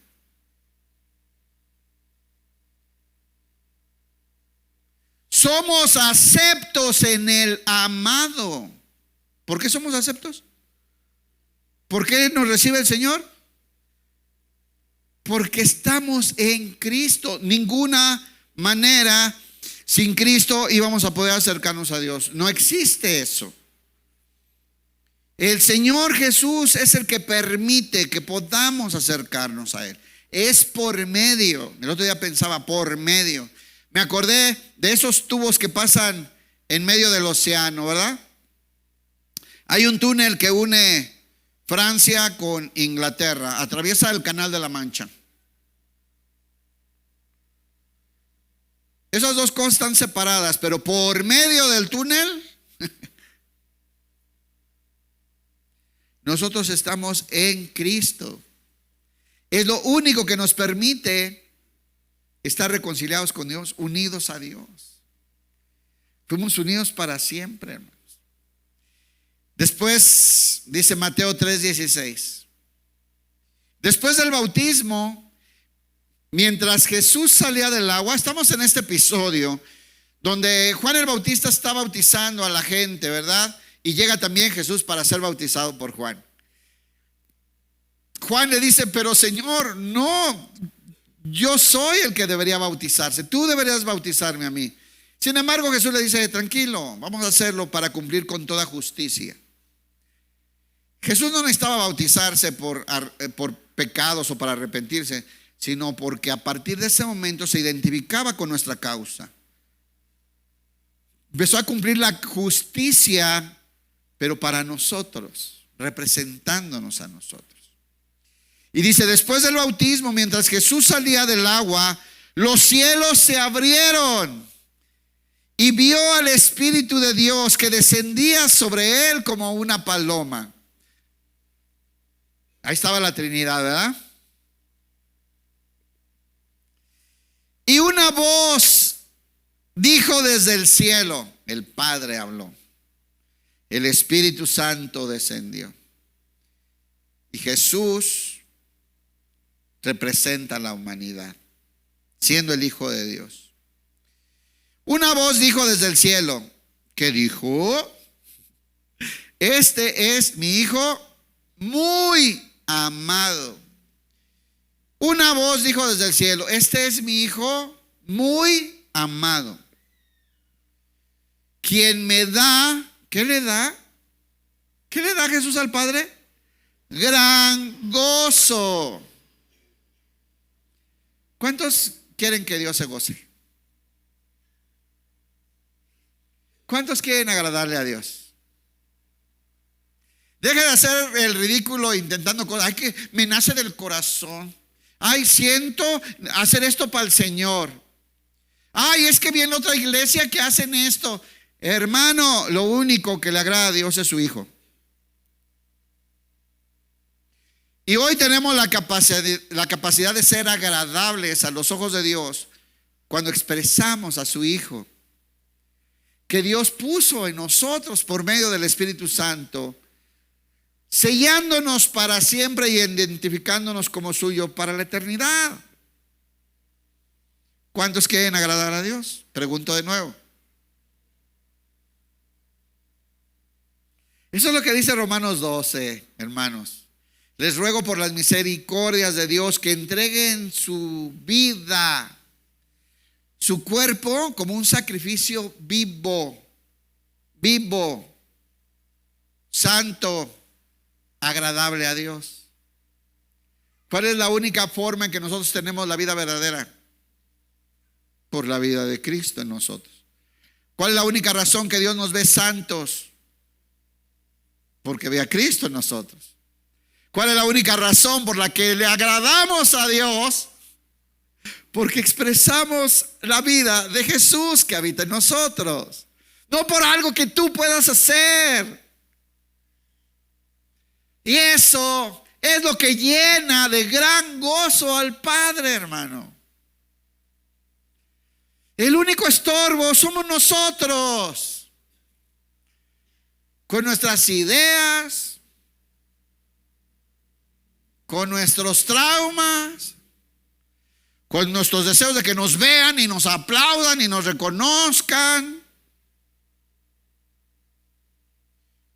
Somos aceptos en el amado. ¿Por qué somos aceptos? ¿Por qué nos recibe el Señor? Porque estamos en Cristo. Ninguna manera sin Cristo íbamos a poder acercarnos a Dios. No existe eso. El Señor Jesús es el que permite que podamos acercarnos a Él. Es por medio. El otro día pensaba por medio. Me acordé de esos tubos que pasan en medio del océano, ¿verdad? Hay un túnel que une Francia con Inglaterra, atraviesa el Canal de la Mancha. Esas dos cosas están separadas, pero por medio del túnel nosotros estamos en Cristo. Es lo único que nos permite estar reconciliados con Dios, unidos a Dios. Fuimos unidos para siempre, hermanos. Después, dice Mateo 3:16, después del bautismo, mientras Jesús salía del agua, estamos en este episodio donde Juan el Bautista está bautizando a la gente, ¿verdad? Y llega también Jesús para ser bautizado por Juan. Juan le dice, pero Señor, no, yo soy el que debería bautizarse, tú deberías bautizarme a mí. Sin embargo, Jesús le dice, tranquilo, vamos a hacerlo para cumplir con toda justicia. Jesús no necesitaba bautizarse por pecados o para arrepentirse, sino porque a partir de ese momento se identificaba con nuestra causa. Empezó a cumplir la justicia, pero para nosotros, representándonos a nosotros. Y dice, después del bautismo, mientras Jesús salía del agua, los cielos se abrieron y vio al Espíritu de Dios que descendía sobre él como una paloma. Ahí estaba la Trinidad, ¿verdad? Y una voz dijo desde el cielo, el Padre habló, el Espíritu Santo descendió. Y Jesús representa a la humanidad, siendo el Hijo de Dios. Una voz dijo desde el cielo, ¿qué dijo? Este es mi Hijo muy amado. Una voz dijo desde el cielo, este es mi Hijo muy amado, quien me da, ¿qué le da? ¿Qué le da Jesús al Padre? Gran gozo. ¿Cuántos quieren que Dios se goce? ¿Cuántos quieren agradarle a Dios? Deje de hacer el ridículo intentando cosas. Ay, que me nace del corazón. Ay, siento hacer esto para el Señor. Ay, es que viene otra iglesia que hacen esto. Hermano, lo único que le agrada a Dios es su Hijo. Y hoy tenemos la capacidad de ser agradables a los ojos de Dios cuando expresamos a su Hijo, que Dios puso en nosotros por medio del Espíritu Santo, sellándonos para siempre y identificándonos como suyo para la eternidad. ¿Cuántos quieren agradar a Dios? Pregunto de nuevo. Eso es lo que dice Romanos 12, hermanos. Les ruego por las misericordias de Dios que entreguen su vida, su cuerpo como un sacrificio vivo, santo, agradable a Dios. ¿Cuál es la única forma en que nosotros tenemos la vida verdadera? Por la vida de Cristo en nosotros. ¿Cuál es la única razón que Dios nos ve santos? Porque ve a Cristo en nosotros. ¿Cuál es la única razón por la que le agradamos a Dios? Porque expresamos la vida de Jesús que habita en nosotros. No por algo que tú puedas hacer. Y eso es lo que llena de gran gozo al Padre, hermano. El único estorbo somos nosotros. Con nuestras ideas, con nuestros traumas, con nuestros deseos de que nos vean y nos aplaudan y nos reconozcan.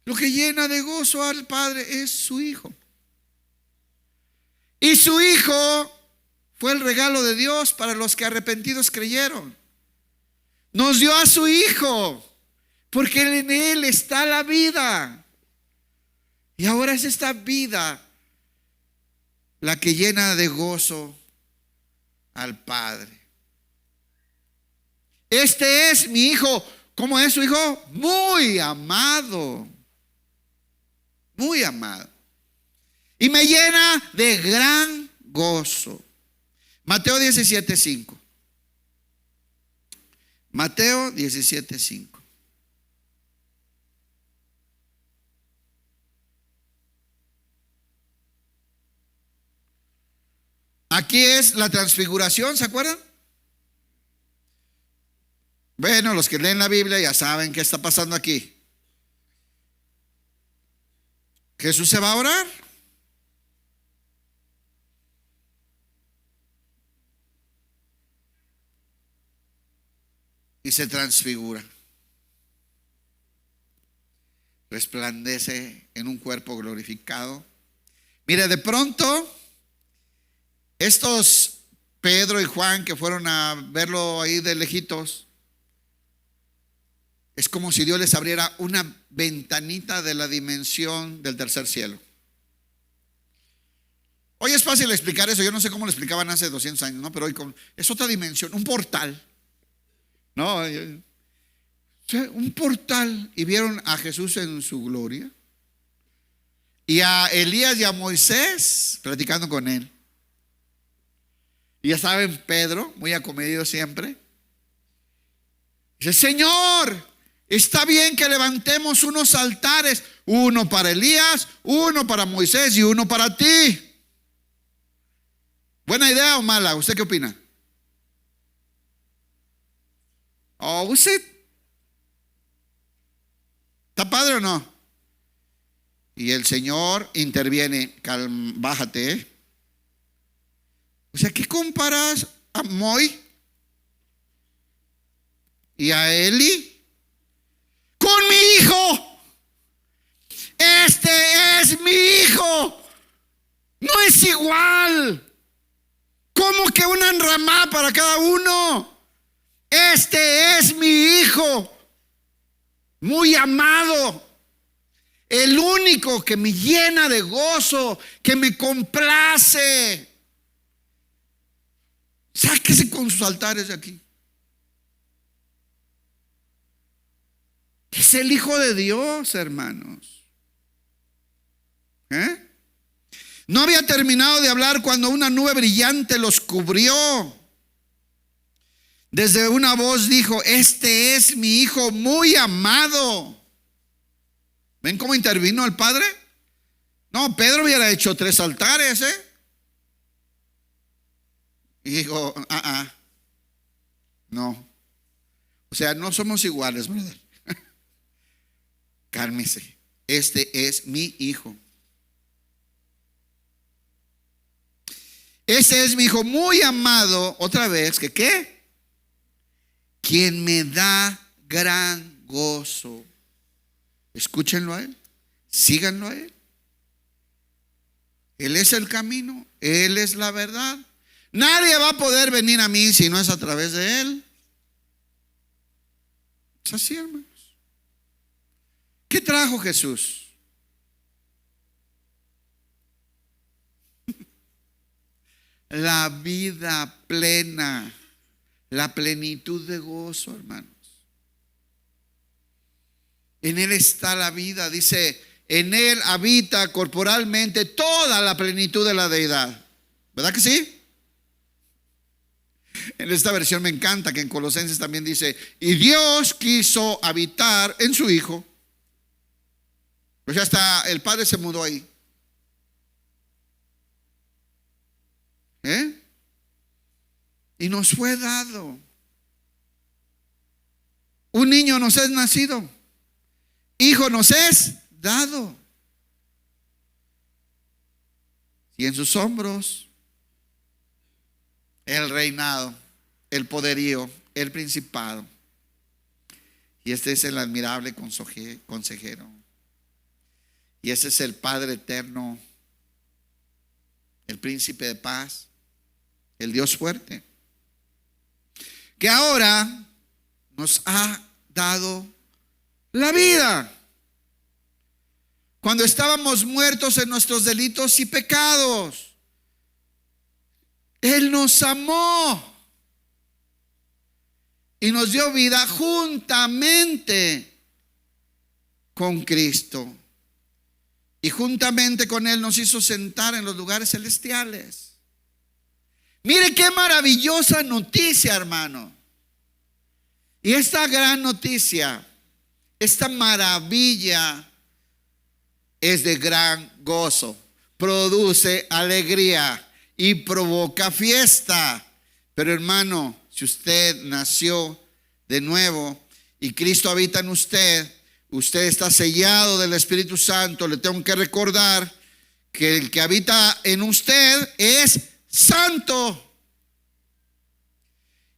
Lo que llena de gozo al Padre es su Hijo. Y su Hijo fue el regalo de Dios para los que arrepentidos creyeron. Nos dio a su Hijo, porque en Él está la vida. Y ahora es esta vida la que llena de gozo al Padre. Este es mi Hijo. ¿Cómo es su Hijo? Muy amado. Muy amado. Y me llena de gran gozo. Mateo 17:5. Mateo 17:5. Aquí es la transfiguración, ¿se acuerdan? Bueno, los que leen la Biblia ya saben qué está pasando aquí. Jesús se va a orar. Y y se transfigura. Resplandece en un cuerpo glorificado. Mire, de pronto, estos Pedro y Juan que fueron a verlo ahí de lejitos, es como si Dios les abriera una ventanita de la dimensión del tercer cielo. Hoy es fácil explicar eso. Yo no sé cómo lo explicaban hace 200 años, ¿no? Pero hoy es otra dimensión, un portal, ¿no? Un portal. Y vieron a Jesús en su gloria, y a Elías y a Moisés platicando con él. Y ya saben, Pedro, muy acomedido siempre, dice: Señor, está bien que levantemos unos altares, uno para Elías, uno para Moisés y uno para ti. ¿Buena idea o mala? ¿Usted qué opina? ¿O usted está padre o no? Y el Señor interviene: bájate. O sea, ¿qué comparas a Moy y a Eli con mi hijo? Este es mi hijo. No es igual. ¿Cómo que una enramada para cada uno? Este es mi hijo, muy amado, el único que me llena de gozo, que me complace. Sáquese con sus altares de aquí. Es el Hijo de Dios, hermanos. No había terminado de hablar cuando una nube brillante los cubrió. Desde una voz dijo: este es mi hijo muy amado. ¿Ven cómo intervino el Padre? No, Pedro hubiera hecho 3 altares, y dijo: no. O sea, no somos iguales, brother. Cálmese. Este es mi hijo. Este es mi hijo muy amado. Otra vez, ¿que qué? Quien me da gran gozo. Escúchenlo a él. Síganlo a él. Él es el camino. Él es la verdad. Nadie va a poder venir a mí si no es a través de él. Es así, hermanos. ¿Qué trajo Jesús? La vida plena, la plenitud de gozo, hermanos. En él está la vida, dice: en él habita corporalmente toda la plenitud de la deidad. ¿Verdad que sí? En esta versión me encanta que en Colosenses también dice: y Dios quiso habitar en su Hijo. Pues ya está, el Padre se mudó ahí. Y nos fue dado. Un niño nos es nacido, hijo nos es dado, y en sus hombros el reinado, el poderío, el principado. Y este es el admirable consejero. Y ese es el Padre eterno, el príncipe de paz, el Dios fuerte, que ahora nos ha dado la vida cuando estábamos muertos en nuestros delitos y pecados. Él nos amó y nos dio vida juntamente con Cristo, y juntamente con él nos hizo sentar en los lugares celestiales. Mire qué maravillosa noticia, hermano. Y esta gran noticia, esta maravilla, es de gran gozo, produce alegría y provoca fiesta. Pero hermano, si usted nació de nuevo y Cristo habita en usted, usted está sellado del Espíritu Santo. Le tengo que recordar que el que habita en usted es santo.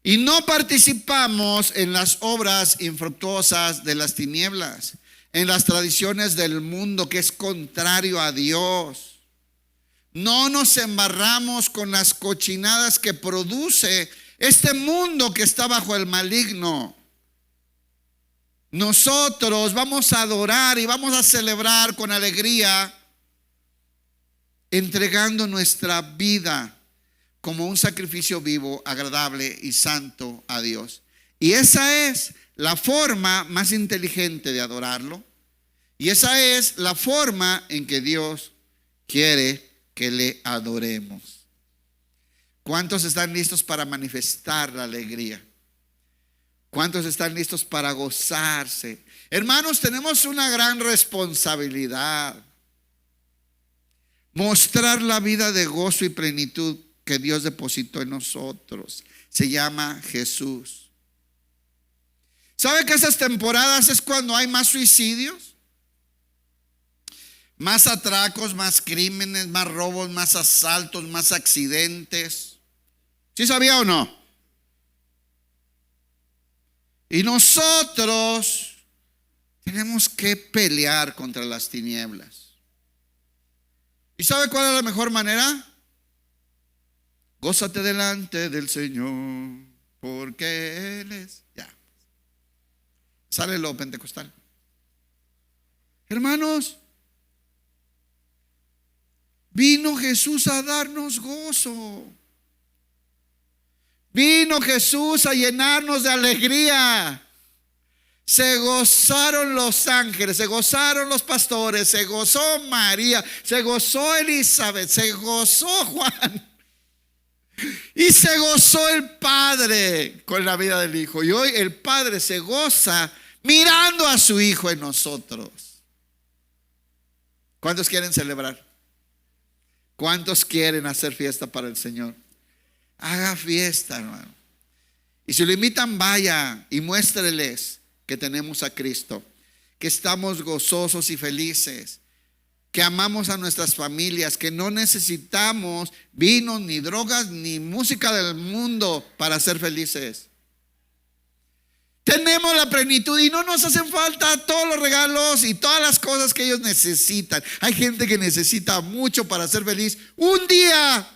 Y no participamos en las obras infructuosas de las tinieblas, en las tradiciones del mundo que es contrario a Dios. No nos embarramos con las cochinadas que produce este mundo que está bajo el maligno. Nosotros vamos a adorar y vamos a celebrar con alegría, entregando nuestra vida como un sacrificio vivo, agradable y santo a Dios. Y esa es la forma más inteligente de adorarlo. Y esa es la forma en que Dios quiere que le adoremos. ¿Cuántos están listos para manifestar la alegría? ¿Cuántos están listos para gozarse? Hermanos, tenemos una gran responsabilidad. Mostrar la vida de gozo y plenitud que Dios depositó en nosotros. Se llama Jesús. ¿Sabe que esas temporadas es cuando hay más suicidios? Más atracos, más crímenes, más robos, más asaltos, más accidentes. ¿Sí sabía o no? Y nosotros tenemos que pelear contra las tinieblas. ¿Y sabe cuál es la mejor manera? Gózate delante del Señor, porque Él es. Ya. Sale lo pentecostal. Hermanos, vino Jesús a darnos gozo. Vino Jesús a llenarnos de alegría. Se gozaron los ángeles, se gozaron los pastores, se gozó María, se gozó Elizabeth, se gozó Juan. Y se gozó el Padre con la vida del Hijo. Y hoy el Padre se goza mirando a su Hijo en nosotros. ¿Cuántos quieren celebrar? ¿Cuántos quieren hacer fiesta para el Señor? Haga fiesta, hermano. Y si lo invitan, vaya y muéstreles que tenemos a Cristo, que estamos gozosos y felices, que amamos a nuestras familias, que no necesitamos vino, ni drogas, ni música del mundo para ser felices. Tenemos la plenitud y no nos hacen falta todos los regalos y todas las cosas que ellos necesitan. Hay gente que necesita mucho para ser feliz un día.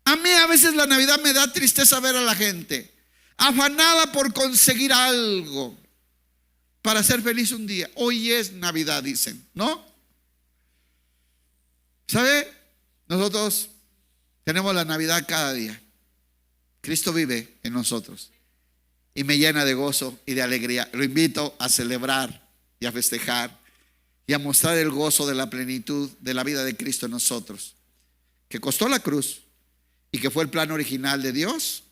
A mí a veces la Navidad me da tristeza ver a la gente afanada por conseguir algo para ser feliz un día. Hoy es Navidad, dicen, ¿no? ¿Sabe? Nosotros tenemos la Navidad cada día. Cristo vive en nosotros y me llena de gozo y de alegría. Lo invito a celebrar y a festejar y a mostrar el gozo de la plenitud de la vida de Cristo en nosotros, que costó la cruz y que fue el plan original de Dios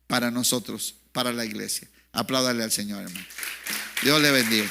para nosotros, para la iglesia. Apláudale al Señor, hermano. Dios le bendiga.